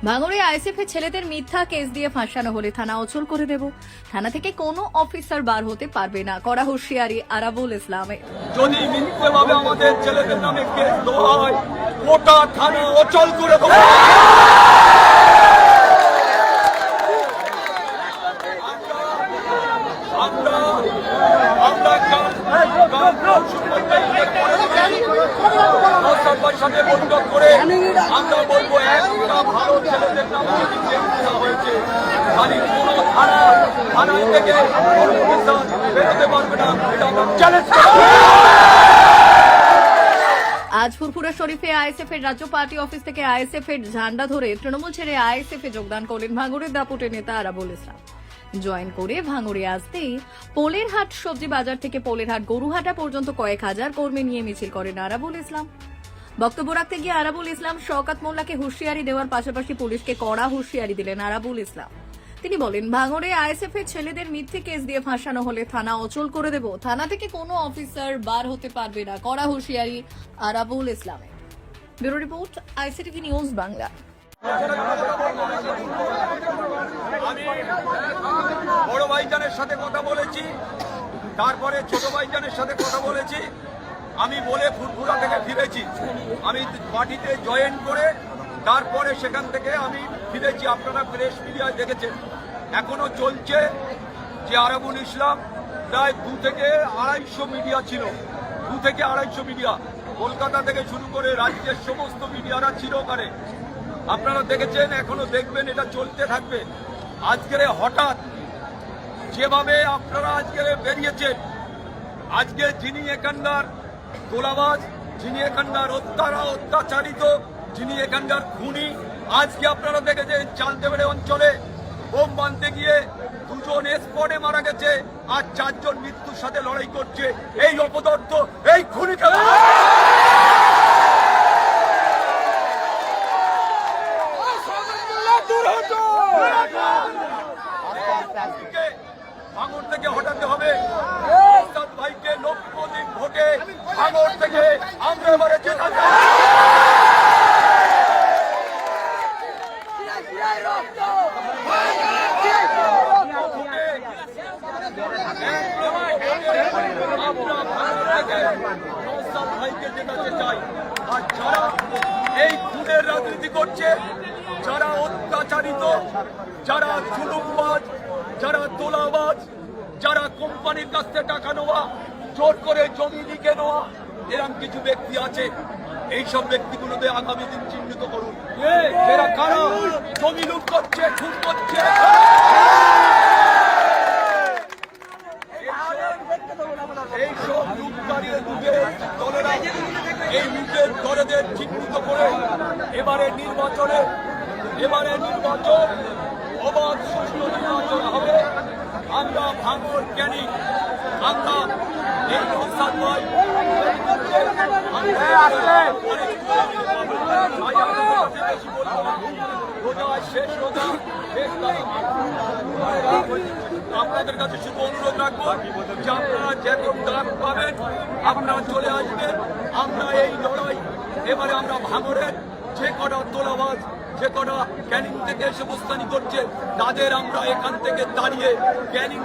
ভাঙড়ে আইএসএফ এর ছেলেদের মিথ্যা কেস দিয়ে ফাঁসানো হলে থানা অচল করে দেব। থানা থেকে কোনো অফিসার বার হতে পারবে না, কড়া হুঁশিয়ারি আরাবুল ইসলামের। যদি মিথ্যেভাবে আমাদের ছেলেদের নামে কেস দেওয়া হয়, গোটা থানা অচল করে দেবো। সাথে বৈঠক করে আমরা বলবো একটা ভালো ছেলেদের নামে হয়েছে, খালি কোনো থানা থেকে বেরোতে পারবে না, এটা আমরা চ্যালেঞ্জ করব। আজ ফুরফুরা শরীফে আইএসএফ এর রাজ্য পার্টি অফিস থেকে আইএসএফ এর ঝান্ডা ধরে তৃণমূল ছেড়ে আইএসএফ এ যোগদান করলেন ভাঙড়ের দাপুটে নেতা আরাবুল ইসলাম। জয়েন করে ভাঙড়ে আসতেই পোলেরহাট সবজি বাজার থেকে পোলেরহাট গরুহাটা পর্যন্ত কয়েক হাজার কর্মী নিয়ে মিছিল করেন আরাবুল ইসলাম। বক্তব্য রাখতে গিয়ে আরাবুল ইসলাম শওকত মোল্লাকে হুঁশিয়ারি দেওয়ার পাশাপাশি পুলিশকে কড়া হুঁশিয়ারি দিলেন আরাবুল ইসলাম। তিনি বলেন, ভাঙড়ে আইএসএফ এর ছেলেদের মিথ্যে কেস দিয়ে ফাঁসানো হলে থানা অচল করে দেব। থানা থেকে কোনো অফিসার বার হতে পারবে না, কড়া হুঁশিয়ারি আরাবুল ইসলামের। Bureau report, ICTV news Bangla. আমি বড় ভাইজানের সাথে কথা বলেছি, তারপরে ছোট ভাইজানের সাথে কথা বলেছি। আমি বলে ফুরফুরা থেকে ফিরেছি, আমি পার্টিতে জয়েন করে তারপরে সেখান থেকে আমি ফিরেছি। আপনারা প্রেস মিডিয়ায় দেখেছেন, এখনো চলছে যে আরাবুল ইসলাম প্রায় 2 থেকে 250 মিডিয়া ছিল, 2 থেকে 250 মিডিয়া কলকাতা থেকে শুরু করে রাজ্যের সমস্ত মিডিয়ারা ছিল ওখানে। আপনারা দেখেছেন, এখনো দেখবেন, এটা চলতে থাকবে। আজকের হঠাৎ যেভাবে আপনারা আজকে বেরিয়েছেন, আজকে যিনি এখানকার তোলাবাজ, যিনি এখানকার অত্যাচারিত, যিনি এখানকার খুনি, আজকে আপনারা দেখেছেন চালতেবেড়ে অঞ্চলে বোম বাঁধতে গিয়ে 2 জন স্পটে মারা গেছে, আর 4 জন মৃত্যুর সাথে লড়াই করছে। এই অপদার্থ, এই খুনিকে ভাঙড় থেকে হটাতে হবে। ভাইকে লক্ষাধিক ভোটে ভাঙড় থেকে আমরা এবারে জেতাতে ভাইকে জেতাতে চাই। আর যারা এই খুনের রাজনীতি করছে, যারা অত্যাচারিত, যারা জুলুমবাজ, যারা তোলাবাজ, যারা কোম্পানির কাছ থেকে টাকা নেওয়া, জোর করে জমি লিখে নেওয়া, এরকম কিছু ব্যক্তি আছে। এইসব ব্যক্তিগুলোতে আগামী দিন চিহ্নিত করুন, এরা কারা জমি লুট করছে, খুন করছে। এইসব লুটকারী দলেরা এই লুটের দলেদের চিহ্নিত করে এবারে নির্বাচন অবাধ সুষ্ঠু নির্বাচন হবে। আমরা ভাঙড় ক্যানিং, আমরা এই প্রস্তাব নয়, আপনাদের কাছে শুধু অনুরোধ রাখবো যে আপনারা যখন ডাক পাবেন আপনারা চলে আসবেন। আমরা এই লড়াই এবারে আমরা ভাঙড়ের যে কটা তোলাবাজ, যে কটা ক্যানিং থেকে এসে বস্তানি করছে, তাদের আমরা এখান থেকে দাঁড়িয়ে ক্যানিং